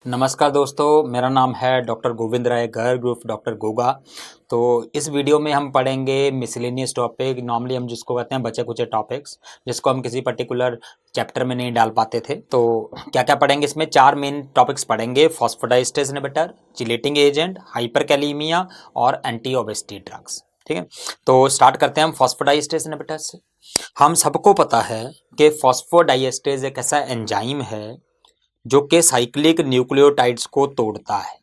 नमस्कार दोस्तों, मेरा नाम है डॉक्टर गोविंद राय गर्ग ग्रुप डॉक्टर गोगा। तो इस वीडियो में हम पढ़ेंगे मिसलेनियस टॉपिक, नॉर्मली हम जिसको कहते हैं बचे कुचे टॉपिक्स, जिसको हम किसी पर्टिकुलर चैप्टर में नहीं डाल पाते थे। तो क्या क्या पढ़ेंगे इसमें? 4 मेन टॉपिक्स पढ़ेंगे: फॉस्फोडाइस्टेरेस इनहिबिटर, चिलेटिंग एजेंट, हाइपरकैलेमिया और एंटी ओबेसिटी ड्रग्स। ठीक है, तो स्टार्ट करते हैं हम फॉस्फोडाइस्टेरेस इनहिबिटर से। हम सबको पता है कि फॉस्फोडाइस्टेरेस एक ऐसा एंजाइम है जो कि साइक्लिक न्यूक्लियोटाइड्स को तोड़ता है।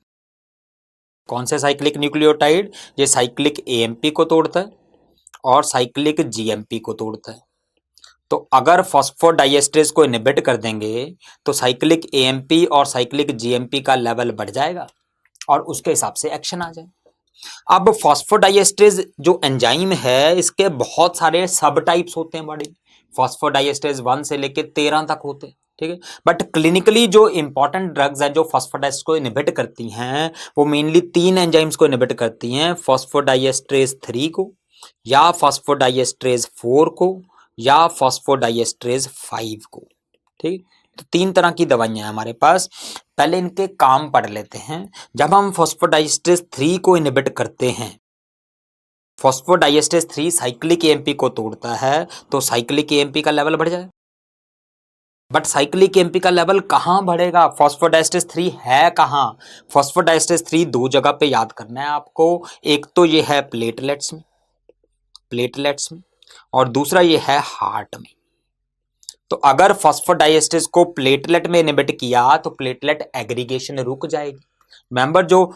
कौन से साइक्लिक न्यूक्लियोटाइड? ये साइक्लिक एएमपी को तोड़ता है और साइक्लिक जीएमपी को तोड़ता है। तो अगर फॉस्फोडाइएस्ट्रेस को इनहिबिट कर देंगे तो साइक्लिक एएमपी और साइक्लिक जीएमपी का लेवल बढ़ जाएगा और उसके हिसाब से एक्शन आ जाए। अब फॉस्फोडाइएस्ट्रेस जो एंजाइम है, इसके बहुत सारे सब टाइप्स होते हैं बड़े। फॉस्फोडाइएस्ट्रेस 1 से लेकर 13 तक होते हैं। ठीक है, बट क्लिनिकली जो इंपॉर्टेंट ड्रग्स हैं जो फॉस्फोडाइएस्ट्रेस को इनहिबिट करती हैं, वो मेनली 3 एंजाइम्स को इनहिबिट करती हैं: फॉस्फोडाइएस्ट्रेस 3 को, या फॉस्फोडाइएस्ट्रेस 4 को, या फॉस्फोडाइएस्ट्रेस 5 को। ठीक, तो 3 तरह की दवाइयां हैं हमारे पास। पहले इनके काम पढ़ लेते हैं। जब हम फॉस्फोडाइएस्ट्रेस 3 को इनहिबिट करते हैं, फॉस्फोडाइएस्ट्रेस 3 साइक्लिक एएमपी को तोड़ता है, तो साइक्लिक एएमपी का लेवल बढ़ जाए। बट साइक्लिक एएमपी का लेवल कहां बढ़ेगा? फॉस्फोडाइएस्ट्रेस 3 है कहां? फॉस्फोडाइएस्ट्रेस 3 दो जगह पे याद करना है आपको। एक तो ये है प्लेटलेट्स में और दूसरा ये है हार्ट में। तो अगर फॉस्फोडाइएस्ट्रेस को प्लेटलेट में इनहिबिट किया तो प्लेटलेट एग्रीगेशन रुक जाएगी। मेंबर जो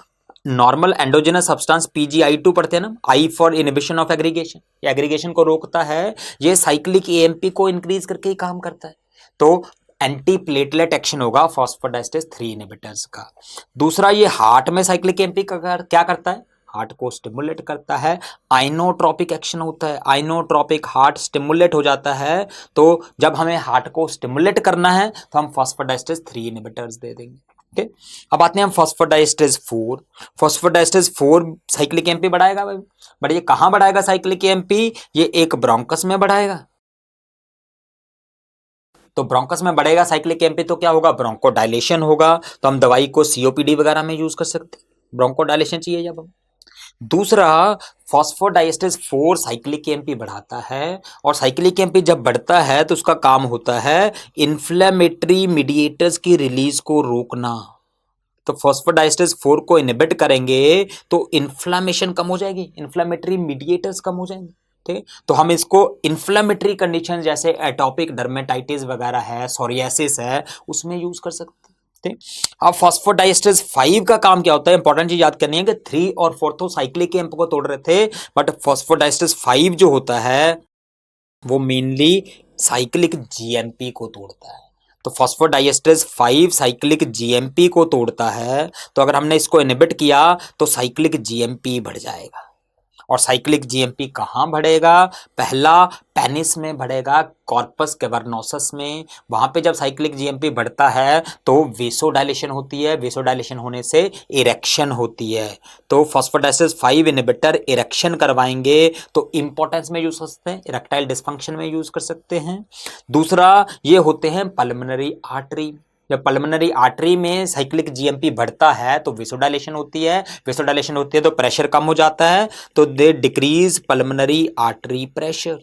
नॉर्मल एंडोजेनस सब्सटेंस पीजीआई2 पढ़ते हैं ना, I for inhibition of aggregation, aggregation को रोकता है। ये साइक्लिक एएमपी को इंक्रीज करके ही काम करता है। तो एंटी प्लेटलेट एक्शन होगा फॉस्फोडाइएस्ट्रेस 3 इनहिबिटर्स का। दूसरा, ये हार्ट में साइक्लिक एएमपी का क्या करता है? हार्ट को स्टिमुलेट करता है। आइनोट्रोपिक एक्शन होता है, आइनोट्रोपिक, हार्ट स्टिमुलेट हो जाता है। तो जब हमें हार्ट को स्टिमुलेट करना है तो हम फॉस्फोडाइएस्ट्रेस 3 इनहिबिटर्स दे देंगे। ओके, अब आते हैं हम फॉस्फोडाइएस्ट्रेस 4। फॉस्फोडाइएस्ट्रेस 4 साइक्लिक एएमपी बढ़ाएगा भाई, बट ये कहां बढ़ाएगा साइक्लिक एएमपी? ये एक ब्रोंकस में बढ़ाएगा। तो ब्रोंकस में बढ़ेगा साइक्लिक एएमपी तो क्या होगा? ब्रोंकोडायलेशन होगा। तो हम दवाई को सीओपीडी वगैरह में यूज कर सकते हैं, ब्रोंकोडायलेशन चाहिए जब हम। दूसरा, फॉस्फोडाइएस्ट्रेस 4 साइक्लिक एएमपी बढ़ाता है, और साइक्लिक एएमपी जब बढ़ता है तो उसका काम होता है इन्फ्लेमेटरी मीडिएटर्स की रिलीज को रोकना। तो फॉस्फोडाइएस्ट्रेस 4 को इनहिबिट करेंगे तो इन्फ्लेमेशन कम हो जाएगी, इन्फ्लेमेटरी मीडिएटर्स कम हो जाएंगे। ठीक है, तो हम इसको इन्फ्लेमेटरी कंडीशन जैसे एटोपिक डर्मेटाइटिस वगैरह है, सोरियासिस है, उसमें यूज कर सकते हैं। ठीक, अब फॉस्फोडाइएस्ट्रेस 5 का काम क्या होता है? इंपॉर्टेंट चीज याद करनी है कि 3 और 4 तो साइक्लिक एएमपी को तोड़ रहे थे, बट फॉस्फोडाइएस्ट्रेस 5 जो होता है वो मेनली साइक्लिक जीएमपी को तोड़ता है। तो फॉस्फोडाइएस्ट्रेस 5 साइक्लिक जीएमपी को तोड़ता है। तो अगर हमने इसको इनहिबिट किया तो साइक्लिक जीएमपी बढ़ जाएगा। और साइक्लिक जीएमपी कहां बढ़ेगा? पहला पेनिस में बढ़ेगा, कॉर्पस कैवर्नोसस में। वहां पे जब साइक्लिक जीएमपी बढ़ता है तो वेसोडाइलेशन होती है, वेसोडाइलेशन होने से इरेक्शन होती है। तो फॉस्फोडाइएस्ट्रेस 5 इनहिबिटर इरेक्शन करवाएंगे, तो इंपॉर्टेंस में यूज कर सकते हैं, इरेक्टाइल डिस्फंक्शन में यूज कर सकते हैं। दूसरा, ये होते हैं पल्मोनरी आर्टरी। जब पल्मोनरी आर्टरी में साइक्लिक जीएमपी बढ़ता है तो वेसोडाइलेशन होती है, वेसोडाइलेशन होती है तो प्रेशर कम हो जाता है, तो they decrease pulmonary artery pressure.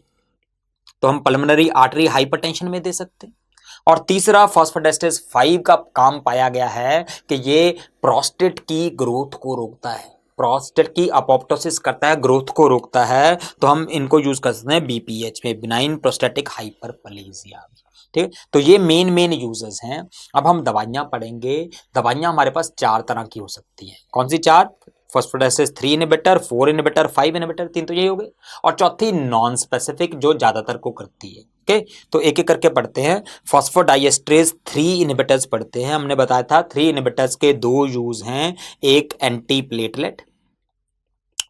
तो हम पल्मोनरी आर्टरी हाइपरटेंशन में दे सकते हैं। और तीसरा, फॉस्फोडाइएस्ट्रेस 5 का काम पाया गया है कि ये प्रोस्टेट की ग्रोथ को रोकता है, प्रोस्टेट की अपोप्टोसिस करता है, ग्रोथ को रोकता है। तो हम इनको यूज कर सकते हैं बीपीएच में, बिनाइन प्रोस्टेटिक हाइपरप्लेजिया। ठीक, तो ये मेन यूजेस हैं। अब हम दवाइयां पढ़ेंगे। दवाइयां हमारे पास 4 तरह की हो सकती हैं। कौन सी 4? फॉस्फोडाइएस्ट्रेस 3 इनहिबिटर, 4 इनहिबिटर, 5 इनहिबिटर, 3 तो यही हो गए। और चौथी नॉन स्पेसिफिक जो ज्यादातर को करती है। ओके, तो एक एक करके पढ़ते हैं। फॉस्फोडाइएस्ट्रेस 3 इनहिबिटर्स पढ़ते हैं। हमने बताया था 3 इनहिबिटर्स के 2 यूज हैं, एक एंटी प्लेटलेट,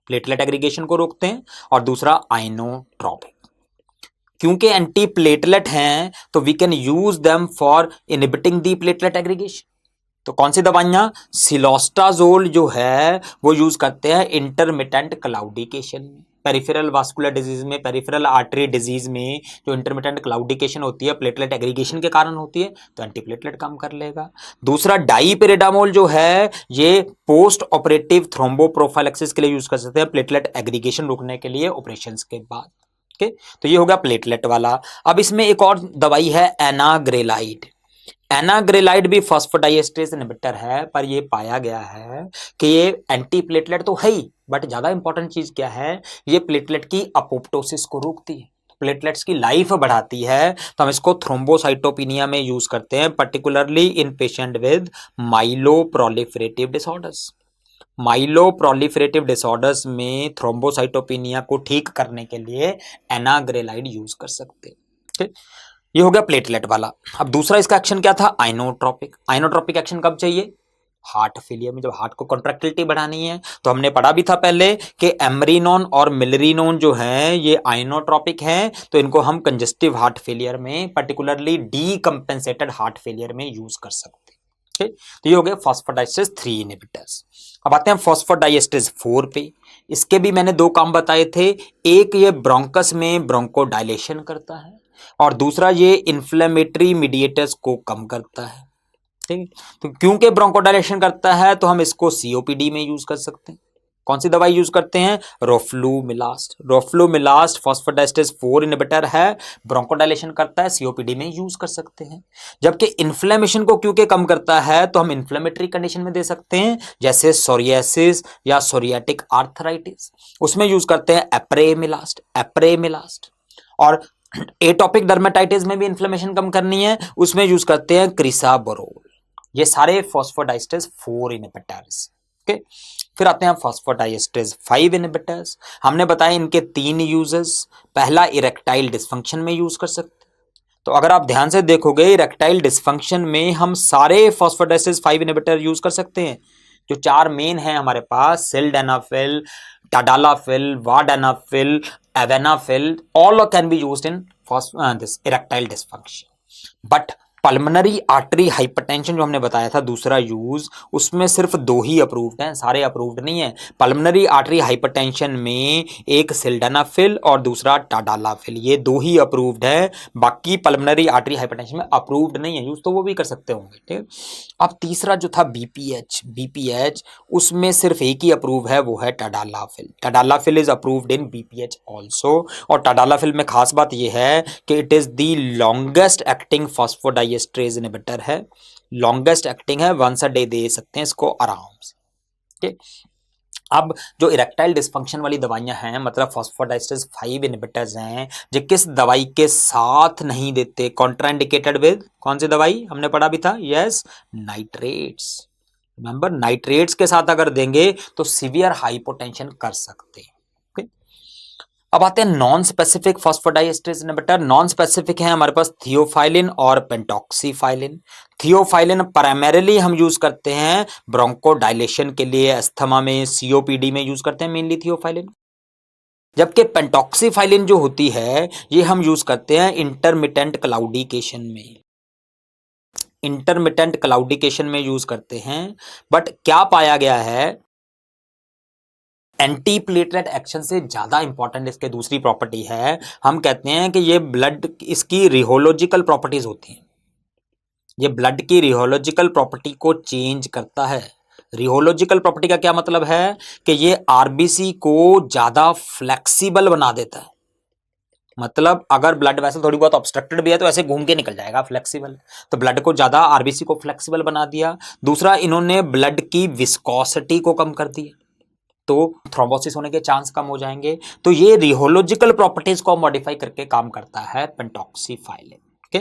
प्लेटलेट एग्रीगेशन को रोकते हैं, और दूसरा आइनोट्रोपिक। क्योंकि एंटी प्लेटलेट हैं तो we can use them for inhibiting the platelet aggregation. तो कौन सी दवाइयां? सिलोस्टाजोल जो है वो यूज करते हैं इंटरमिटेंट क्लाउडिकेशन में। पेरिफेरल वास्कुलर डिजीज में, पेरिफेरल आर्टरी डिजीज में जो इंटरमिटेंट क्लाउडिकेशन होती है प्लेटलेट एग्रीगेशन के कारण होती है, तो एंटीप्लेटलेट काम कर लेगा। दूसरा डाइपिरिडामोल जो है ये पोस्ट ऑपरेटिव थ्रोम्बोप्रोफाइलेक्सिस के लिए यूज कर सकते हैं, प्लेटलेट एग्रीगेशन रोकने के लिए ऑपरेशंस के बाद। ओके, तो ये हो गया प्लेटलेट वाला। अब इसमें एक और दवाई है एनाग्रेलाइड। एनाग्रेलाइड भी फॉस्फोडाइएस्ट्रेज इनहिबिटर है, पर ये पाया गया है कि ये एंटी प्लेटलेट तो है ही, बट ज्यादा इंपॉर्टेंट चीज क्या है, ये प्लेटलेट की अपोप्टोसिस को रोकती है, प्लेटलेट्स की लाइफ बढ़ाती है। तो हम इसको थ्रोम्बोसाइटोपिनिया में यूज करते हैं, particularly in patient with myeloproliferative disorders. Myeloproliferative disorders में थ्रोम्बोसाइटोपिनिया को ठीक करने के लिए एनाग्रेलाइड यूज कर सकते हैं। ठीक, ये हो गया प्लेटलेट वाला। अब दूसरा इसका एक्शन क्या था, आइनोट्रोपिक। आइनोट्रोपिक एक्शन कब चाहिए, हार्ट फेलियर में, जब हार्ट को कॉन्ट्रैक्टिलिटी बढ़ानी है। तो हमने पढ़ा भी था पहले कि एमरीनोन और मिलरीनोन जो है ये आइनोट्रोपिक हैं, तो इनको हम कंजेस्टिव हार्ट फेलियर में, पर्टिकुलरली डीकंपेंसेटेड हार्ट फेलियर में यूज कर सकते हैं। ठीक, तो ये हो गए फॉस्फोडाइएस्ट्रेज 3 इनहिबिटर्स। अब आते हैं फॉस्फोडाइएस्ट्रेज 4 पे। इसके भी मैंने दो काम बताए थे, एक ये ब्रोंकस में ब्रोंकोडाइलेशन करता है और दूसरा ये इन्फ्लेमेटरी मीडिएटर्स को कम करता है। ठीक है, तो क्योंकि ब्रोंकोडाइलेशन करता है तो हम इसको सीओपीडी में यूज कर सकते हैं। कौन सी दवाई यूज करते हैं, रोफ्लूमिलास्ट। रोफ्लूमिलास्ट फॉस्फोडाइएस्ट्रेज 4 इनहिबिटर है, ब्रोंकोडाइलेशन करता है, सीओपीडी में यूज कर सकते हैं। जबकि इन्फ्लेमेशन को क्योंकि कम करता है तो हम इन्फ्लेमेटरी कंडीशन में दे सकते हैं, जैसे सोरियासिस या सोरियाटिक आर्थराइटिस, उसमें यूज करते हैं एप्रेमिलास्ट। एप्रेमिलास्ट और एटॉपिक डर्मेटाइटिस में भी इन्फ्लेमेशन कम करनी है, उसमें यूज करते हैं क्रिसाबोरोल। ये सारे फॉस्फोडाइएस्ट्रेज 4 इनहिबिटर्स। ओके, फिर आते हैं फॉस्फोडाइएस्ट्रेज 5 इनहिबिटर्स। हमने बताया इनके 3 यूजेस। पहला इरेक्टाइल डिसफंक्शन में यूज कर सकते हैं। तो अगर आप ध्यान से देखोगे इरेक्टाइल डिसफंक्शन में हम सारे फॉस्फोडाइएस्ट्रेज 5 इनहिबिटर यूज कर सकते हैं। जो 4 मेन है हमारे पास, sildenafil, tadalafil, vardenafil, avanafil, all can be used in this erectile dysfunction. But pulmonary artery hypertension जो हमने बताया था दूसरा यूज, उसमें सिर्फ 2 ही अप्रूव्ड हैं, सारे अप्रूव्ड नहीं है। पल्मोनरी आर्टरी हाइपरटेंशन में एक सिल्डेनाफिल और दूसरा टाडालाफिल, ये 2 ही अप्रूव्ड है, बाकी पल्मोनरी आर्टरी हाइपरटेंशन में अप्रूव्ड नहीं है। यूज तो वो भी कर सकते होंगे। ठीक, अब तीसरा जो था बीपीएच, बीपीएच उसमें सिर्फ एक ही अप्रूव है, वो है tadalafil. Tadalafil is approved in BPH also. और टाडालाफिल में खास बात यह है कि it is the longest acting phosphodiesterase inhibitor है, लॉन्गेस्ट एक्टिंग है, वंस अ डे दे सकते हैं इसको आराम से। ठीक, अब जो इरेक्टाइल डिसफंक्शन वाली दवाइयां हैं, मतलब फॉस्फोडाइएस्ट्रेज 5 इनहिबिटर्स हैं, जो किस दवाई के साथ नहीं देते, कॉन्ट्राइंडिकेटेड विद कौन सी दवाई हमने पढ़ा भी था, यस, नाइट्रेट्स। रिमेंबर, नाइट्रेट्स के साथ अगर देंगे तो सीवियर हाइपोटेंशन कर सकते हैं। अब आते हैं non specific phosphodiesterase inhibitor. Non specific है हमारे पास थियोफाइलिन और पेंटॉक्सीफाइलिन। थियोफाइलिन प्राइमरीली हम यूज करते हैं ब्रोंकोडाइलेशन के लिए, अस्थमा में, सीओपीडी में यूज करते हैं मेनली थियोफाइलिन। जबकि पेंटॉक्सीफाइलिन जो होती है ये हम यूज करते हैं इंटरमिटेंट क्लाउडिकेशन में, इंटरमिटेंट क्लाउडिकेशन में यूज करते हैं। बट क्या पाया गया है, एंटी प्लेटलेट एक्शन से ज्यादा इंपॉर्टेंट इसके दूसरी प्रॉपर्टी है, हम कहते हैं कि ये ब्लड, इसकी रिहोलॉजिकल प्रॉपर्टीज होती हैं, ये ब्लड की रिहोलॉजिकल प्रॉपर्टी को चेंज करता है। रिहोलॉजिकल प्रॉपर्टी का क्या मतलब है कि ये आरबीसी को ज्यादा फ्लेक्सिबल बना देता है। मतलब अगर ब्लड वेसल थोड़ी बहुत ऑब्स्ट्रक्टेड भी है तो ऐसे घूम के निकल जाएगा, फ्लेक्सिबल। तो ब्लड को ज्यादा, आरबीसी को फ्लेक्सिबल बना दिया। दूसरा, इन्होंने ब्लड की विस्कोसिटी को कम कर दिया, तो थ्रोम्बोसिस होने के चांस कम हो जाएंगे। तो ये रिहोलॉजिकल प्रॉपर्टीज को मॉडिफाई करके काम करता है पेंटॉक्सीफाइलिन। ओके,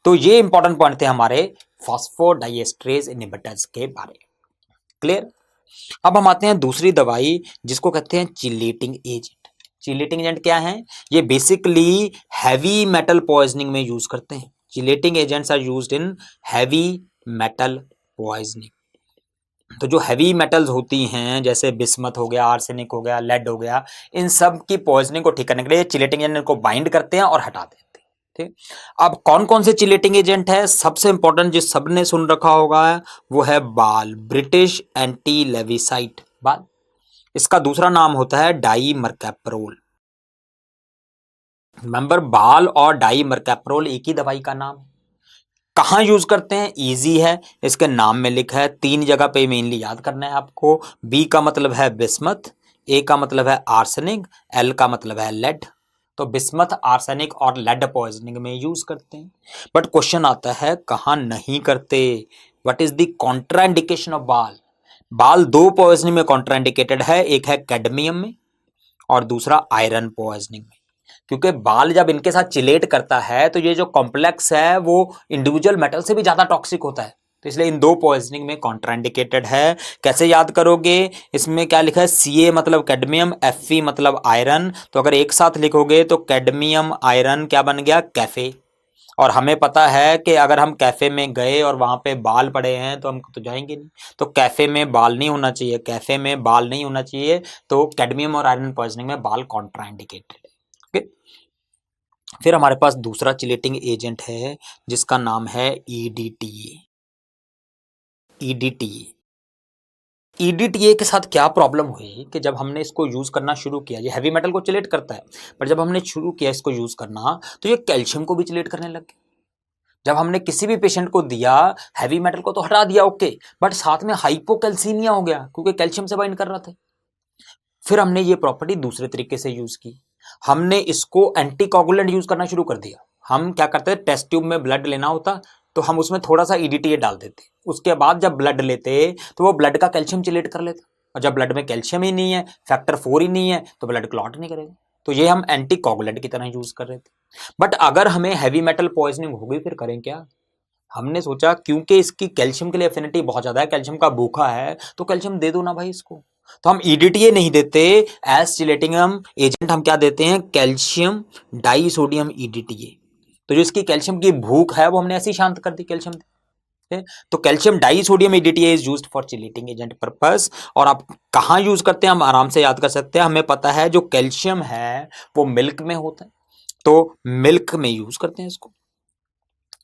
तो ये इंपॉर्टेंट पॉइंट थे हमारे फॉस्फोडाइएस्ट्रेज इनहिबिटर्स के बारे में। क्लियर। अब हम आते हैं दूसरी दवाई जिसको कहते हैं चिलेटिंग एजेंट। चिलेटिंग एजेंट क्या है, ये बेसिकली हैवी मेटल पॉइजनिंग में यूज करते हैं। Chelating agents are used in heavy metal poisoning. तो जो हैवी मेटल्स होती हैं जैसे बिस्मथ हो गया, आर्सेनिक हो गया, लेड हो गया, इन सब की पॉइजनिंग को ठीक करने के लिए चिलेटिंग एजेंट को बाइंड करते हैं और हटा देते हैं। ठीक, अब कौन कौन से चिलेटिंग एजेंट है, सबसे इंपॉर्टेंट जिस सबने सुन रखा होगा वो है बाल, ब्रिटिश एंटी लेविसाइट बाल। इसका दूसरा नाम होता है डाई मर्कैप्रोल। रिमेंबर बाल और डाई मर्कैप्रोल एक ही दवाई का नाम है। कहाँ यूज करते हैं, इजी है, इसके नाम में लिखा है, 3 जगह पे मेनली याद करना है आपको। बी का मतलब है बिस्मथ, ए का मतलब है आर्सेनिक, एल का मतलब है लेड। तो बिस्मथ, आर्सेनिक और लेड पॉइजनिंग में यूज करते हैं। बट क्वेश्चन आता है कहाँ नहीं करते, what is the contraindication of बाल। बाल 2 पॉइजनिंग में कॉन्ट्राइंडिकेटेड है, एक है कैडमियम में और दूसरा आयरन पॉइजनिंग में। क्योंकि बाल जब इनके साथ चिलेट करता है तो ये जो कॉम्प्लेक्स है वो इंडिविजुअल मेटल से भी ज्यादा टॉक्सिक होता है, तो इसलिए इन 2 पॉइजनिंग में कॉन्ट्राइंडिकेटेड है। कैसे याद करोगे, इसमें क्या लिखा है, सी मतलब कैडमियम, Fe मतलब आयरन, तो अगर एक साथ लिखोगे तो कैडमियम आयरन क्या बन गया, कैफे। और हमें पता है कि अगर हम कैफे में गए और वहां पे बाल पड़े हैं तो हम तो जाएंगे नहीं, तो कैफे में बाल नहीं होना चाहिए, कैफे में बाल नहीं होना चाहिए, तो कैडमियम और आयरन पॉइजनिंग में बाल कॉन्ट्राइंडिकेटेड है। ओके, फिर हमारे पास दूसरा चिलेटिंग एजेंट है जिसका नाम है ईडीटीए। ईडीटीए, ईडीटीए के साथ क्या प्रॉब्लम हुई कि जब हमने इसको यूज करना शुरू किया, ये हैवी मेटल को चिलेट करता है, पर जब हमने शुरू किया इसको यूज करना तो ये कैल्शियम को भी चिलेट करने लग गया। जब हमने किसी भी पेशेंट को दिया, हैवी मेटल को तो हटा दिया ओके, बट साथ में हाइपोकैल्सीमिया हो गया क्योंकि कैल्शियम से बाइंड कर रहा था। फिर हमने ये प्रॉपर्टी दूसरे तरीके से यूज की, हमने इसको एंटीकोगुलेंट यूज करना शुरू कर दिया। हम क्या करते हैं, टेस्ट ट्यूब में ब्लड लेना होता तो हम उसमें थोड़ा सा ईडीटीए डाल देते, उसके बाद जब ब्लड लेते तो वो ब्लड का कैल्शियम चिलेट कर लेता, और जब ब्लड में कैल्शियम ही नहीं है, फैक्टर 4 ही नहीं है, तो ब्लड क्लॉट नहीं करेगा। तो ये हम एंटीकोगुलेंट की तरह यूज कर रहे थे। बट अगर हमें हैवी मेटल पॉइजनिंग हो गई फिर करें क्या, हमने सोचा क्योंकि इसकी कैल्शियम के लिए एफिनिटी बहुत ज्यादा है, कैल्शियम का भूखा है, तो कैल्शियम दे दो ना भाई इसको। तो हम ईडीटीए नहीं देते, एज चिलेटिंगम एजेंट हम क्या देते हैं, कैल्शियम डाई सोडियम ईडीटीए। तो जो इसकी कैल्शियम की भूख है वो हमने ऐसी शांत कर दी कैल्शियम दे। तो calcium die sodium EDTA is used for chelating agent purpose. और आप कहाँ यूज करते हैं, हम आराम से याद कर सकते हैं, हमें पता है जो कैल्शियम है वो मिल्क में होता है, तो मिल्क में यूज करते हैं इसको।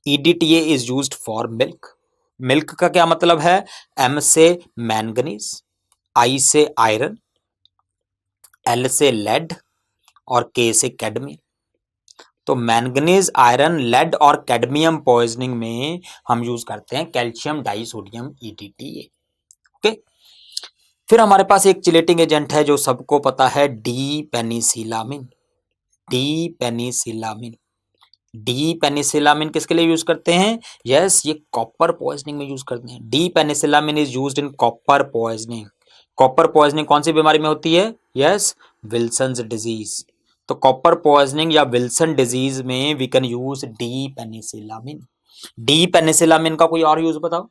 EDTA is used for milk. Milk का क्या मतलब है, M से मैंगनीज, I से आयरन, L से लेड और K से कैडमियम। तो मैंगनीज, आयरन, लेड और कैडमियम पॉइजनिंग में हम यूज करते हैं कैल्शियम डाइसोडियम EDTA। ओके, फिर हमारे पास एक चिलेटिंग एजेंट है जो सबको पता है, D penicillamine. D penicillamine, D पेनिसिलामिन किसके लिए यूज करते हैं, यस ये कॉपर पॉइजनिंग में यूज करते हैं। D penicillamine is used in copper poisoning. Copper poisoning कौन सी बीमारी में होती है, यस विल्सन्स डिजीज। तो कॉपर पॉइजनिंग या विल्सन डिजीज में we can use D penicillamine. D penicillamine का कोई और यूज बताओ,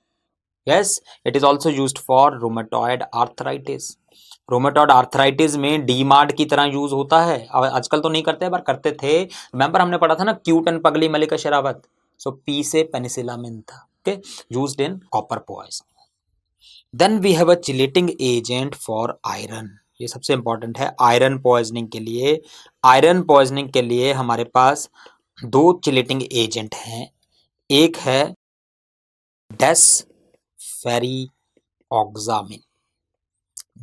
yes it is also used for rheumatoid arthritis. Rheumatoid arthritis में डीमार्ड की तरह यूज होता है, आजकल तो नहीं करते पर करते थे। रिमेंबर हमने पढ़ा था ना क्यूटन पगली मलिका शरावत, सो पी से पेनिसिलामिन था। Okay, used in copper poison. Then we have a chelating agent for iron, ये सबसे इंपॉर्टेंट है आयरन पॉइजनिंग के लिए। आयरन पॉइजनिंग के लिए हमारे पास 2 चिलेटिंग एजेंट हैं, एक है डेस फेरी ऑक्सामिन।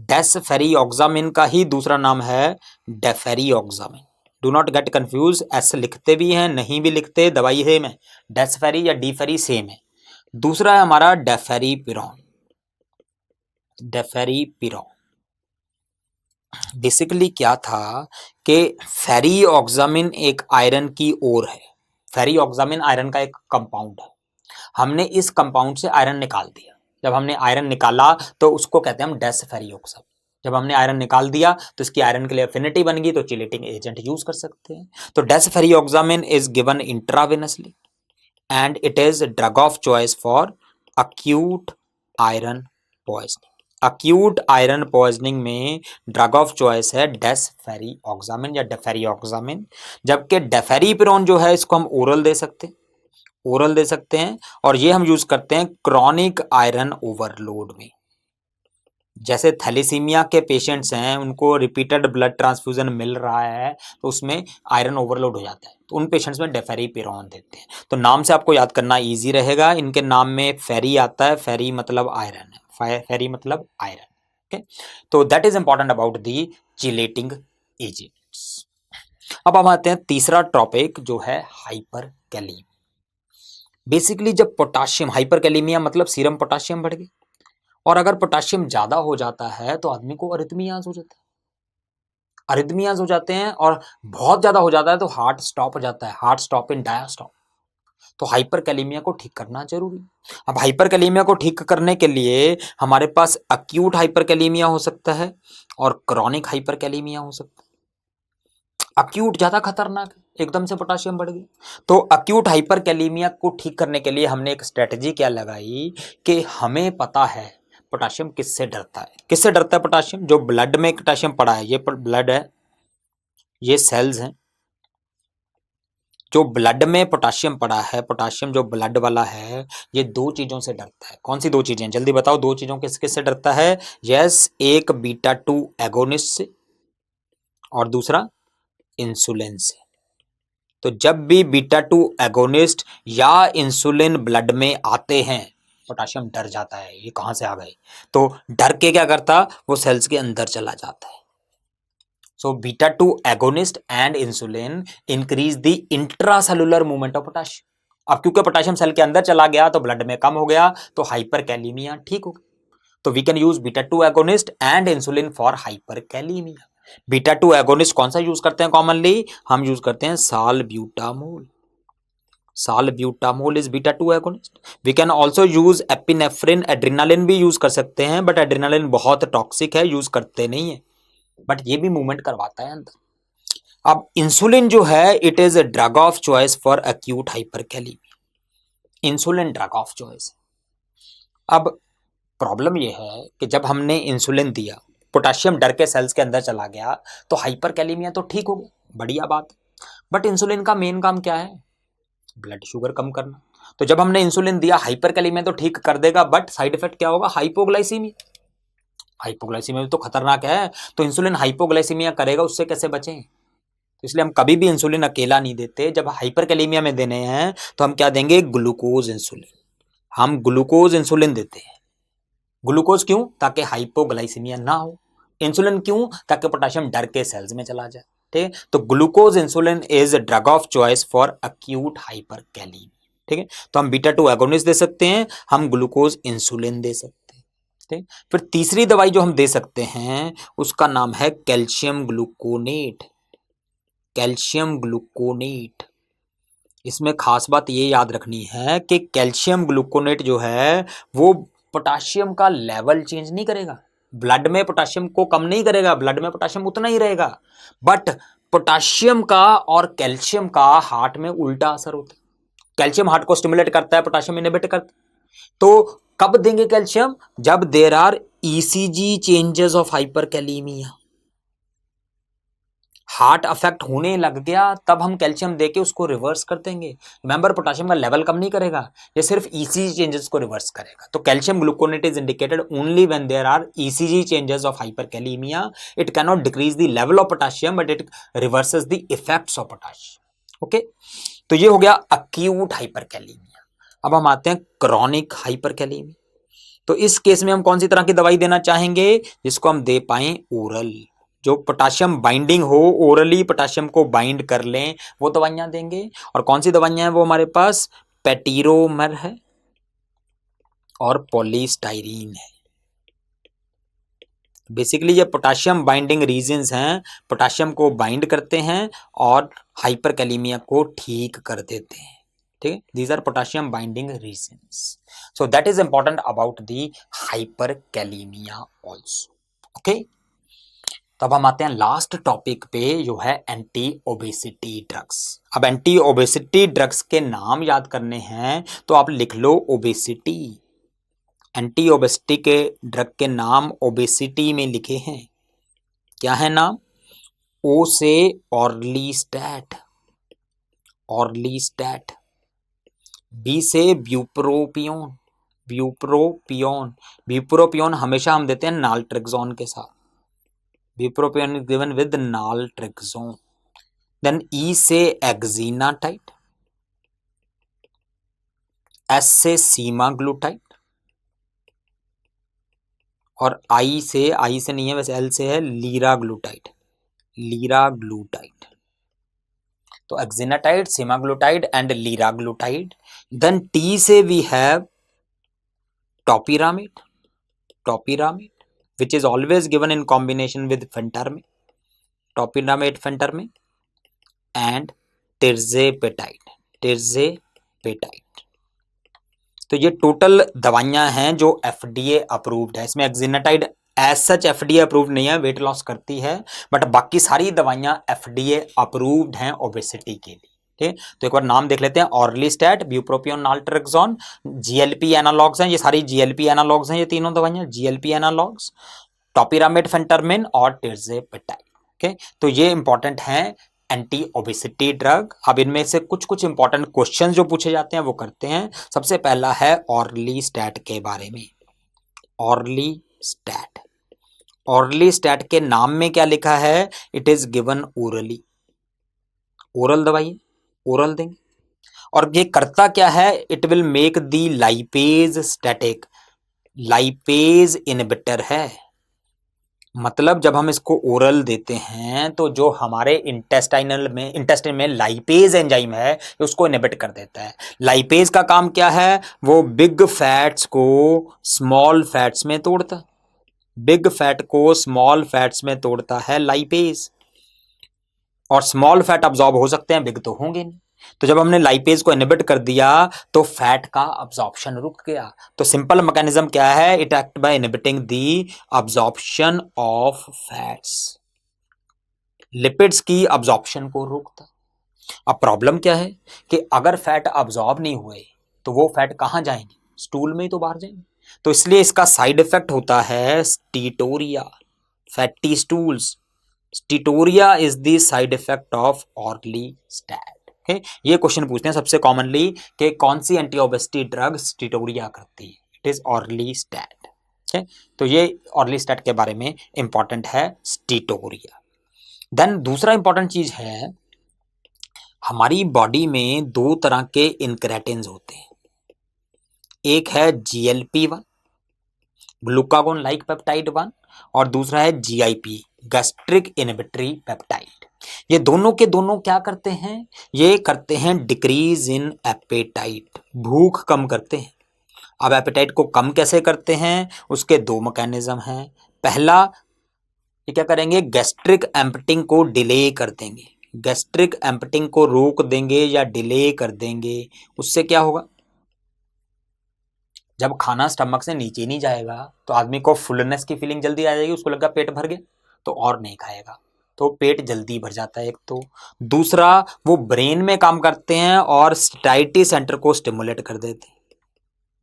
डेसफेरिऑक्सामिन का ही दूसरा नाम है deferoxamine. Do not get confuse, S लिखते भी हैं नहीं भी लिखते, दवाई सेम है, डेसफेरी या डीफेरी सेम है। दूसरा है हमारा डेफेरीपिरॉन। डेफेरीपिरॉन बेसिकली क्या था कि फेरिऑक्सामिन एक आयरन की ओर है, फेरिऑक्सामिन आयरन का एक कंपाउंड है, हमने इस कंपाउंड से आयरन निकाल दिया। जब हमने आयरन निकाला तो उसको कहते हैं हम डेसफेरिऑक्सामिन। जब हमने आयरन निकाल दिया तो इसकी आयरन के लिए एफिनिटी बन गई, तो चिलेटिंग एजेंट यूज कर सकते हैं। तो desferrioxamine is given intravenously and it is drug of choice for acute iron poisoning. Acute iron poisoning में ड्रग ऑफ चॉइस है डेसफेरिऑक्सामिन या डेफेरिऑक्सामिन। जबकि डेफेरिपिरोन जो है इसको हम ओरल दे सकते हैं, ओरल दे सकते हैं, और ये हम यूज करते हैं क्रॉनिक आयरन ओवरलोड में। जैसे थैलेसीमिया के पेशेंट्स हैं, उनको रिपीटेड ब्लड ट्रांसफ्यूजन मिल रहा है तो उसमें आयरन ओवरलोड हो जाता है, तो उन पेशेंट्स में डेफेरिपिरोन देते हैं। तो नाम से आपको याद करना इजी रहेगा, इनके नाम में फेरी आता है, फेरी मतलब आयरन है, फेरी मतलब आयरन। ओके, तो that is important about the chelating agents. अब हम आते हैं तीसरा टॉपिक जो है हाइपरकैलेमिया। बेसिकली जब पोटाशियम, हाइपरकैलेमिया मतलब सीरम पोटाशियम बढ़ गई, और अगर पोटाशियम ज्यादा हो जाता है तो आदमी को अरिथमियाज हो जाता है, अरिथमियाज हो जाते हैं, और बहुत ज्यादा हो जाता है तो हार्ट स्टॉप हो जाता है, हार्ट स्टॉप इन डायस्टॉप। तो हाइपरकैलेमिया को ठीक करना जरूरी। अब हाइपरकैलेमिया को ठीक करने के लिए हमारे पास अक्यूट हाइपरकैलेमिया हो सकता है और क्रॉनिक हाइपरकैलेमिया हो सकता है। अक्यूट ज्यादा खतरनाक है, एकदम से पोटाशियम बढ़ गई। तो अक्यूट हाइपरकैलेमिया को ठीक करने के लिए हमने एक स्ट्रेटजी क्या लगाई कि हमें पता है पोटाशियम किससे डरता है। किससे डरता है पोटाशियम? जो ब्लड में पोटाशियम पड़ा है, ये ब्लड है, ये सेल्स हैं। जो ब्लड में पोटाशियम पड़ा है, पोटाशियम जो ब्लड वाला है, ये दो चीजों से डरता है। कौन सी दो चीजें? जल्दी बताओ, दो चीजों किससे डरता है? यस, एक बीटा 2 एगोनिस्ट से और दूसरा इंसुलिन से। तो जब भी बीटा 2 एगोनिस्ट या इंसुलिन ब्लड में आते हैं, पोटाशियम डर जाता है, ये कहां से आ गए। तो डर के क्या करता, वो सेल्स के अंदर चला जाता है। So beta 2 agonist and insulin increase the intracellular movement of potassium. अब क्योंकि पोटाशियम सेल के अंदर चला गया तो ब्लड में कम हो गया, तो हाइपरकैलेमिया ठीक हो गई। तो we can use beta 2 agonist and insulin for hyperkalemia. Beta 2 agonist कौन सा यूज करते हैं कॉमनली? हम यूज करते हैं salbutamol. Salbutamol is beta 2 agonist. We can also use epinephrine, adrenaline भी यूज कर सकते हैं, बट एड्रेनालिन बहुत टॉक्सिक है, यूज करते नहीं है, बट ये भी मूवमेंट करवाता है अंदर। अब इंसुलिन जो है, it is a drug of choice for acute hyperkalaemia. Insulin drug of choice. अब प्रॉब्लम यह है कि जब हमने इंसुलिन दिया, पोटाशियम डर के सेल्स के अंदर चला गया, तो हाइपरकैलेमिया तो ठीक हो गया, बढ़िया बात। बट इंसुलिन का मेन काम क्या है? ब्लड शुगर कम करना। तो जब हमने इंसुलिन दिया, हाइपरकैलेमिया तो ठीक कर देगा, बट साइड इफेक्ट क्या होगा? हाइपोग्लाइसीमिया। हाइपोग्लाइसीमिया तो खतरनाक है, तो इंसुलिन हाइपोग्लाइसीमिया करेगा, उससे कैसे बचें? तो इसलिए हम कभी भी इंसुलिन अकेला नहीं देते। जब हाइपरकैलेमिया में देने हैं तो हम क्या देंगे? Glucose insulin. हम ग्लूकोज इंसुलिन देते हैं। ग्लूकोज क्यों? ताकि हाइपोग्लाइसीमिया ना हो। इंसुलिन क्यों? ताकि पोटाशियम डर के सेल्स में चला जाए। ठीक है, तो glucose insulin is drug of choice for acute hyperkalaemia. ठीक है, तो हम बीटा 2 एगोनिस्ट दे सकते हैं, हम ग्लूकोज इंसुलिन दे सकते हैं। ठीक, फिर तीसरी दवाई जो हम दे सकते हैं उसका नाम है कैल्शियम ग्लूकोनेट। Calcium gluconate. इसमें खास बात ये याद रखनी है कि कैल्शियम ग्लूकोनेट जो है वो पोटाशियम का लेवल चेंज नहीं करेगा, ब्लड में पोटाशियम को कम नहीं करेगा, ब्लड में पोटाशियम उतना ही रहेगा, बट पोटाशियम का और कैल्शियम का हार्ट में उल्टा असर होता है। कैल्शियम हार्ट को स्टिमुलेट करता है, पोटाशियम इनहिबिट करता है। तो कब देंगे कैल्शियम? जब there are ECG changes of hyperkalemia, heart affect होने लग गया, तब हम कैल्शियम देके उसको रिवर्स कर देंगे। रिमेंबर, पोटाशियम का लेवल कम नहीं करेगा, ये सिर्फ ईसीजी चेंजेस को रिवर्स करेगा। तो calcium gluconate is indicated only when there are ECG changes of hyperkalemia. It can not decrease the level of potassium, but it reverses the effects of potassium. Okay, तो ये हो गया acute hyperkalaemia. अब हम आते हैं क्रॉनिक हाइपरकैलेमिया। तो इस केस में हम कौन सी तरह की दवाई देना चाहेंगे? जिसको हम दे पाए ओरल, जो पोटाशियम बाइंडिंग हो, ओरली पोटाशियम को बाइंड कर लें, वो दवाइयां देंगे। और कौन सी दवाइयां हैं वो हमारे पास? पेटीरोमर है और पॉलीस्टाइरीन है। बेसिकली ये पोटाशियम बाइंडिंग रीजन्स हैं, पोटाशियम को बाइंड करते हैं और हाइपरकैलेमिया को ठीक कर देते हैं। ठीक है, these are potassium binding resins. So that is important about the hyperkalemia also. Okay, तब हम आते हैं लास्ट टॉपिक पे, जो है एंटी ओबेसिटी ड्रग्स। अब एंटी ओबेसिटी ड्रग्स के नाम याद करने हैं तो आप लिख लो ओबेसिटी। एंटी ओबेसिटी के ड्रग के नाम ओबेसिटी में लिखे हैं। क्या है नाम? ओ से ऑर्लिस्टैट, ऑर्लिस्टैट। बी से ब्यूप्रोपियोन, ब्यूप्रोपियोन। ब्यूप्रोपियोन हमेशा हम देते हैं नाल्ट्रेक्सोन के साथ। Bupropion is given with naltrexone. Then E से एक्जीनाटाइट, एस से सीमाग्लूटाइट, और आई से नहीं है वैसे, एल से है लीराग्लूटाइट, लीराग्लूटाइट। तो exenatide, semaglutide and liraglutide. Then T से we have topiramate, topiramate which is always given in combination with phentermine, topiramate phentermine and tirzepatide, tirzepatide। तो ये टोटल दवाइयां हैं जो एफडीए अप्रूव्ड है। इसमें एक्जिनाटाइड एज सच एफडीए अप्रूव्ड नहीं है, वेट लॉस करती है, बट बाकी सारी दवाइयां एफडीए अप्रूव्ड हैं ओबेसिटी के लिए। ठीक, तो एक बार नाम देख लेते हैं। ऑर्लिस्टैट, ब्यूप्रोपियोन, नाल्ट्रेक्सोन, जीएलपी एनालॉग्स हैं, ये सारी जीएलपी एनालॉग्स हैं, ये तीनों दवाइयां जीएलपी एनालॉग्स, टोपिरामिड, फेंटरमिन और टिर्जेपेटाइड। ओके, तो ये इंपॉर्टेंट हैं एंटी ओबेसिटी ड्रग। अब इनमें से कुछ कुछ इंपॉर्टेंट क्वेश्चन जो पूछे जाते हैं वो करते हैं। सबसे पहला है ऑर्लिस्टैट के बारे में। ऑर्लिस्टैट, ऑर्लिस्टैट के नाम में क्या लिखा है? It is given orally, oral दवाई, ओरल देंगे। और ये करता क्या है? It will make the lipase static, lipase inhibitor है। मतलब जब हम इसको ओरल देते हैं तो जो हमारे इंटेस्टाइन में लाइपेज एंजाइम है उसको इनहिबिट कर देता है। लाइपेज का काम क्या है? वो बिग फैट्स को स्मॉल फैट्स में तोड़ता, बिग फैट को स्मॉल फैट्स में तोड़ता है लाइपेज। और स्मॉल फैट अब्सॉर्ब हो सकते हैं, बिग तो होंगे नहीं। तो जब हमने लाइपेज को इनहिबिट कर दिया तो फैट का अब्सॉर्प्शन रुक गया। तो सिंपल मैकेनिज्म क्या है? It act by inhibiting the absorption of fats, lipids की अब्सॉर्प्शन को रोकता। अब प्रॉब्लम क्या है कि अगर फैट अब्सॉर्ब नहीं हुए तो वो फैट कहां जाएंगे? स्टूल में ही तो बाहर जाएंगे। तो इसलिए इसका साइड इफेक्ट होता है steatorrhoea, fatty stools. Steatorrhoea is the side effect of orlistat. ये क्वेश्चन पूछते हैं सबसे कॉमनली कि कौन सी एंटी ओबेसिटी ड्रग स्टीटोरिया करती है? It is orlistat. तो ये ऑर्लिस्टैट के बारे में इंपॉर्टेंट है, स्टीटोरिया। देन दूसरा इंपॉर्टेंट चीज है, हमारी बॉडी में दो तरह के इनक्रेटिन्स होते हैं। एक है GLP-1, ग्लूकागोन लाइक पेप्टाइड 1, और दूसरा है GIP, गैस्ट्रिक इनहिबिटरी पेप्टाइड। ये दोनों के दोनों क्या करते हैं? ये करते हैं डिक्रीज इन एपेटाइट, भूख कम करते हैं। अब एपेटाइट को कम कैसे करते हैं? उसके दो मैकेनिज्म हैं। पहला, ये क्या करेंगे? गैस्ट्रिक एम्प्टिंग को डिले कर देंगे, गैस्ट्रिक एम्प्टिंग को रोक देंगे या डिले कर देंगे। उससे क्या होगा? जब खाना स्टमक से नीचे नहीं जाएगा तो आदमी को फुलनेस की फीलिंग जल्दी आ जाएगी, उसको लगेगा पेट भर गया तो और नहीं खाएगा, तो पेट जल्दी भर जाता है एक तो। दूसरा, वो ब्रेन में काम करते हैं और सैटिस्फैक्टरी सेंटर को स्टिमुलेट कर देते हैं।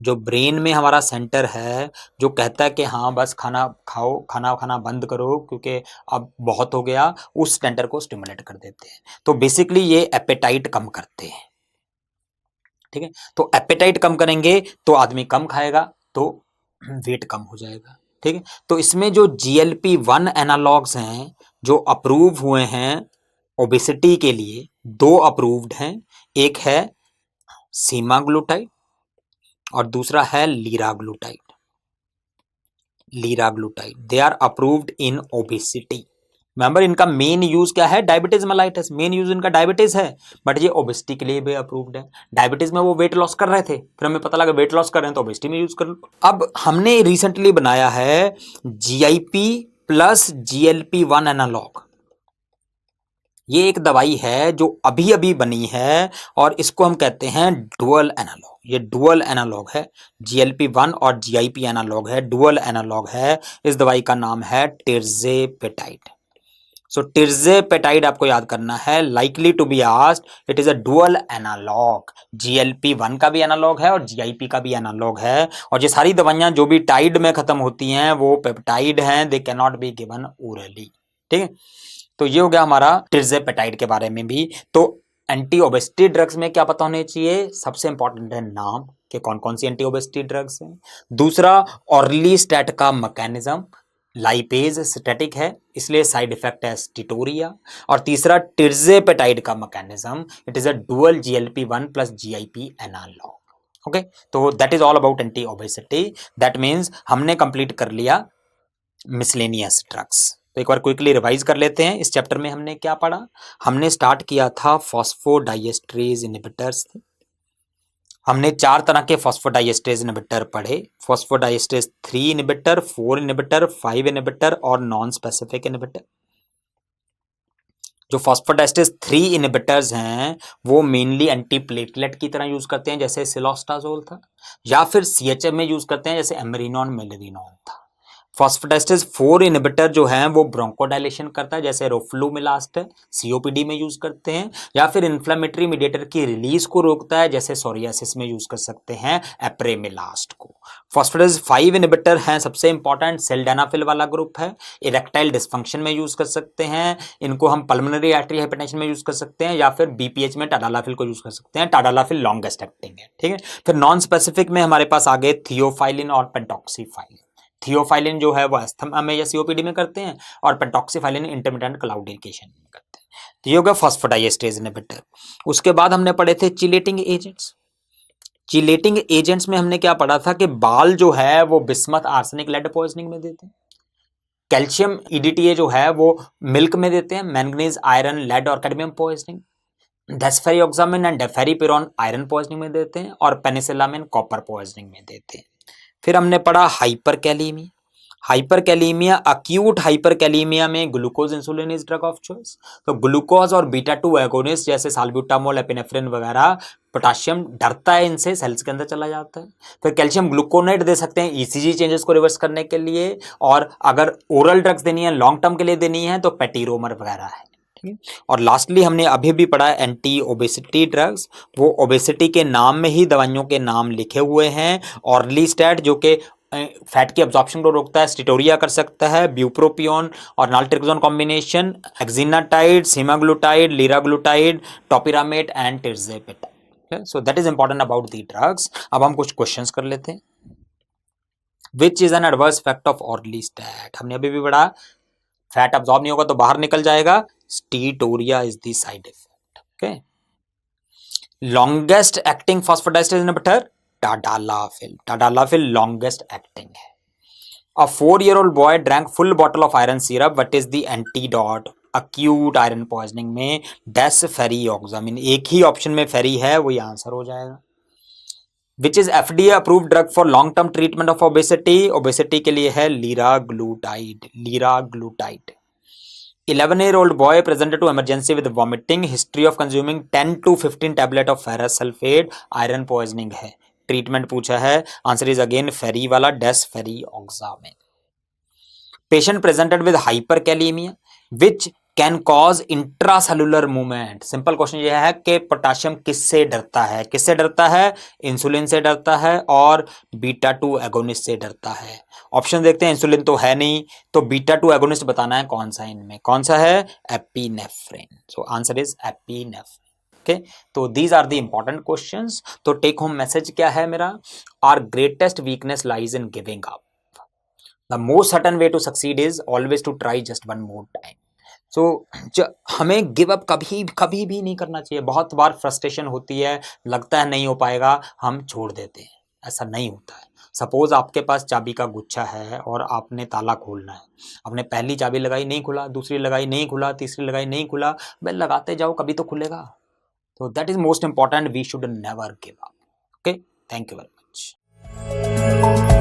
जो ब्रेन में हमारा सेंटर है जो कहता है कि हाँ बस खाना खाओ, खाना खाना बंद करो क्योंकि अब बहुत हो गया, उस सेंटर को स्टिमुलेट कर देते हैं। तो बेसिकली ये एपेटाइट कम करते हैं। ठीक है, तो एपेटाइट कम करेंगे तो आदमी कम खाएगा तो वेट कम हो जाएगा। ठीक है, तो इसमें जो GLP-1 एनालॉग्स हैं जो अप्रूव हुए हैं ओबेसिटी के लिए, दो अप्रूव्ड हैं। एक है सीमाग्लूटाइड और दूसरा है liraglutide, liraglutide. They are approved in obesity. Member, इनका मेन यूज क्या है? डायबिटीज मेलाइटिस, मेन यूज इनका डायबिटीज है, बट ये ओबेसिटी के लिए भी अप्रूव्ड है। डायबिटीज में वो वेट लॉस कर रहे थे, फिर हमें पता लगा वेट लॉस कर रहे हैं तो ओबेसिटी में यूज कर लो। अब हमने रिसेंटली बनाया है GIP प्लस GLP-1 एनालॉग। ये एक दवाई है जो अभी अभी बनी है और इसको हम कहते हैं डुअल एनालॉग। ये डुअल एनालॉग है, GLP-1 और GIP एनालॉग है, डुअल एनालॉग है। इस दवाई का नाम है टिर्जेपेटाइड। सो टिर्जेपेटाइड आपको याद करना है, likely to be asked. It is a dual analog, GLP-1 का भी एनालॉग है और GIP का भी एनालॉग है। और ये सारी दवाइयां जो भी टाइड में खत्म होती हैं वो पेप्टाइड हैं, they can not be given orally. ठीक है, तो ये हो गया हमारा टिर्जेपेटाइड के बारे में भी। तो एंटी ओबेसिटी ड्रग्स में क्या पता होने चाहिए? सबसे इंपॉर्टेंट है नाम कि कौन कौन सी एंटी ओबेसिटी ड्रग्स हैं। दूसरा, ऑर्लिस्टैट का मैकेनिज्म, लाइपेज स्टैटिक है इसलिए साइड इफेक्ट है स्टीटोरिया। और तीसरा, टिर्जेपेटाइड का mechanism, it is a dual GLP-1 plus GIP analogue. Okay, तो that is all about anti obesity. That means हमने कंप्लीट कर लिया मिसलेनियस ड्रग्स। तो एक बार क्विकली रिवाइज कर लेते हैं। इस चैप्टर में हमने क्या पढ़ा? हमने स्टार्ट किया था फॉस्फोडाइएस्ट्रेज इनहिबिटर्स। हमने 4 तरह के फॉस्फोडाइएस्ट्रेज इनहिबिटर पढ़े, फॉस्फोडाइएस्ट्रेज 3 इनहिबिटर, 4 इनहिबिटर, 5 इनहिबिटर और नॉन स्पेसिफिक इनहिबिटर। जो फॉस्फोडाइएस्ट्रेज 3 इनहिबिटर्स हैं वो मेनली एंटीप्लेटलेट की तरह यूज करते हैं जैसे सिलोस्टाजोल था, या फिर सीएचएफ में यूज करते हैं जैसे एमरिनॉन मेलेरिनॉन था। फॉस्फोडाइएस्ट्रेज 4 इनहिबिटर जो है वो ब्रोंकोडाइलेशन करता है जैसे रोफ्लुमिलास्ट है, सीओपीडी में यूज करते हैं, या फिर इन्फ्लेमेटरी मीडिएटर की रिलीज को रोकता है जैसे सोरियासिस में यूज कर सकते हैं एप्रेमिलास्ट को। फॉस्फोडाइएस्ट्रेज 5 इनहिबिटर हैं सबसे इंपॉर्टेंट, सिल्डेनाफिल वाला ग्रुप है, इरेक्टाइल डिस्फंक्शन में यूज कर सकते हैं, इनको हम पल्मोनरी आर्टरी हाइपरटेंशन में यूज कर सकते हैं, या फिर बीपीएच में टाडालाफिल को यूज कर सकते हैं। टाडालाफिल लॉन्गेस्ट एक्टिंग है, ठीक है। फिर नॉन स्पेसिफिक में हमारे पास आ गए थियोफाइलिन और पेंटॉक्सीफाइलिन। थियोफाइलिन जो है वो अस्थमा में या सीओपीडी में करते हैं, और पेंटॉक्सीफाइलिन इंटरमिटेंट क्लाउडिकेशन में करते हैं। तो ये हो गया फॉस्फोडाइएस्ट्रेज इनहिबिटर। उसके बाद हमने पढ़े थे चिलेटिंग एजेंट्स। चिलेटिंग एजेंट्स में हमने क्या पढ़ा था कि बाल जो है वो बिस्मथ आर्सेनिक लेड पॉइजनिंग में देते हैं, कैल्शियम ईडीटीए जो है वो मिल्क में देते हैं, मैंगनीज आयरन लेड और cadmium poisoning, desferrioxamine and deferiprone iron poisoning में देते हैं, और पेनिसिलामिन कॉपर पॉइजनिंग में देते हैं। फिर हमने पढ़ा हाइपरकैलेमिया। हाइपरकैलेमिया, अक्यूट हाइपरकैलेमिया में glucose insulin is drug of choice. तो ग्लूकोज और बीटा 2 एगोनिस्ट जैसे साल्ब्यूटामोल, एपिनेफ्रिन वगैरह, पोटाशियम डरता है इनसे, सेल्स के अंदर चला जाता है। फिर कैल्शियम ग्लूकोनेट दे सकते हैं ईसीजी चेंजेस को रिवर्स करने के लिए, और अगर ओरल ड्रग्स देनी है, लॉन्ग टर्म के लिए देनी है तो पेटीरोमर वगैरह है, ठीक है। और लास्टली हमने अभी भी पढ़ा एंटी ओबेसिटी ड्रग्स। वो ओबेसिटी के नाम में ही दवाइयों के नाम लिखे हुए हैं। ऑर्लिस्टैट जो कि फैट की एब्जॉर्प्शन को रोकता है, स्टिटोरिया कर सकता है, ब्यूप्रोपियोन और naltrexone combination, exenatide, semaglutide, liraglutide, topiramate and tirzepatide. So that is important about the drugs. अब हम कुछ क्वेश्चंस कर लेते हैं। Which is an adverse effect of orlistat? हमने अभी भी पढ़ा फैट अब्सॉर्ब नहीं होगा तो बाहर निकल जाएगा, steatorrhoea is the side effect. Okay, longest acting phosphodiesterase inhibitor tadalafil. Tadalafil longest acting है। A 4-year-old boy drank full bottle of iron syrup. What is the antidote? Acute iron poisoning में desferrioxamine। एक ही option में फेरी है, वही answer हो जाएगा। Which is FDA approved drug for long term treatment of obesity? Obesity के लिए है liraglutide। liraglutide। 11-year-old boy presented to emergency with vomiting, history of consuming 10 to 15 tablet of ferrous sulfate, iron poisoning है। Treatment पूछा है, answer is again फेरी वाला, desferrioxamine. Patient presented with hyperkalaemia, which can cause intracellular movement. Simple question यह है कि potassium किससे डरता है? किससे डरता है? इंसुलिन से डरता है और बीटा 2 एगोनिस्ट से डरता है। ऑप्शन देखते हैं, इंसुलिन तो है नहीं, तो बीटा 2 एगोनिस्ट बताना है कौन सा इनमें, कौन सा है? Epinephrine. So answer is epinephrine. Okay, तो these are the important questions. तो टेक होम मैसेज क्या है मेरा? Our greatest weakness lies in giving up. The most certain way to succeed is always to try just one more time. So हमें give up कभी कभी भी नहीं करना चाहिए। बहुत बार फ्रस्ट्रेशन होती है, लगता है नहीं हो पाएगा, हम छोड़ देते हैं। ऐसा नहीं होता है। सपोज आपके पास चाबी का गुच्छा है और आपने ताला खोलना है, आपने पहली चाबी लगाई नहीं खुला, दूसरी लगाई नहीं खुला, तीसरी लगाई नहीं खुला, भाई लगाते जाओ कभी तो खुलेगा। So that is most important. We should never give up. Okay. Thank you very much.